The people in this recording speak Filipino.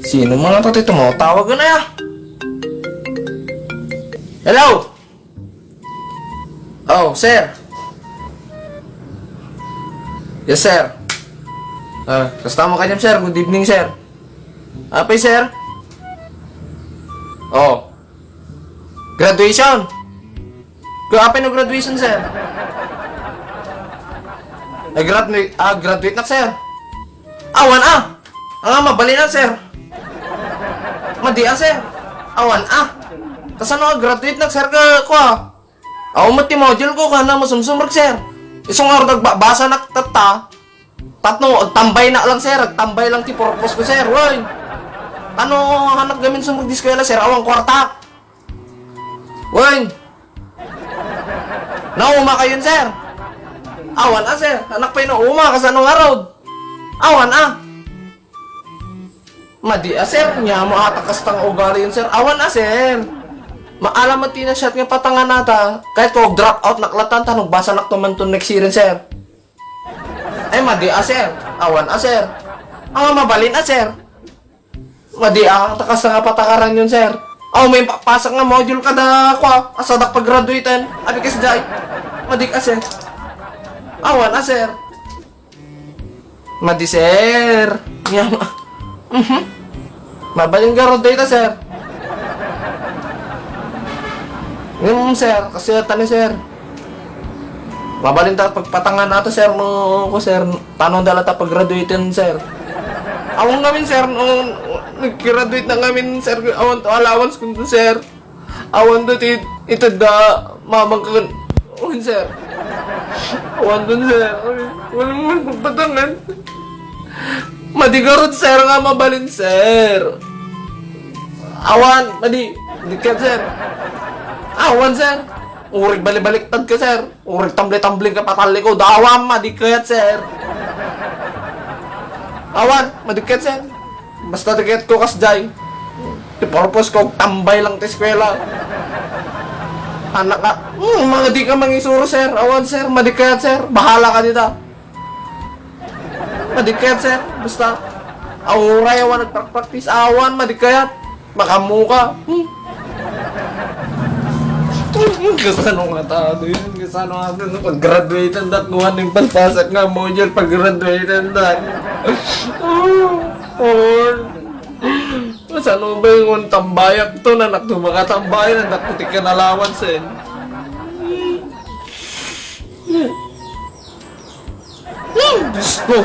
Sino mga to ito mo? Tawagan na ya. Hello? Oh, sir. Yes, sir. Kasama ka niyan, sir. Good evening, sir. Apay, sir? Oh. Graduation? Apay no graduation, sir? Graduate na, sir. Awan, mabali na, sir. Madi, sir. Awan, kasano graduate na, sir, mati module ko, kana masumsumrag, sir. Isong araw nagbabasa na tata. Tatno, tambay na lang, sir. Tambay lang ti purpose ko, sir. Woy. Ano, hanap gamin sumrag di eskwela, sir. Awang kwarta. Woy. Nauma kayo, sir. Awan, sir. Anak pa yun, nauma. Kasanong araw. Awan, Madi, sir. Nya mo atakas tang ugali yun, sir. Awan, sir. Maalam at tinashot nga patangan nata. Kahit ko drop out naklatan tanong basa nak naman to next year, sir. Ay, madi, sir. Awan, sir. Mabalin, sir. Madi, takas na nga patakaran yun, sir. May pasak nga module kada ko, asadak pag-graduatean. Abi kasi jay. Madi, sir. Awan, sir. Madi, sir. Mabalin graduate, sir. Sir, kasi tani, sir. Mabalin ta pagpatangan nato, sir, ko, sir. Tanong dala ta pag-graduatean, sir. Awang namin, sir, nag-graduate na namin, sir. Awan to allowance kung to, sir. Awan to ito da mamang sir. Awan to, sir. Wala naman pagpatangan. Madigarod, sir, nga mabalin, sir. Awan, dikat, sir. Awan, sir. Urig balik-baliktad ka, sir. Urig tambli-tambling ka patali ko. Dawam, madikayat, sir. Awan, madikayat, sir. Basta dikayat ko kasjay. The purpose ko, tambay lang ta eskwela. Anak ka. Mga di ka mangisuro, sir. Awan, sir. Madikayat, sir. Bahala ka dito. Madikayat, sir. Basta. Auray, awan, nagpraktis. Awan, madikayat. Makamuka. Kasano nga tayo yun? Kasano nga tayo pag-graduate ang datnuhan ng palpasak nga module pag-graduate ang dat. Kasano ba yung tambayak to na naktumakatambay na nakutik ka nalawan sen? Diyos ko!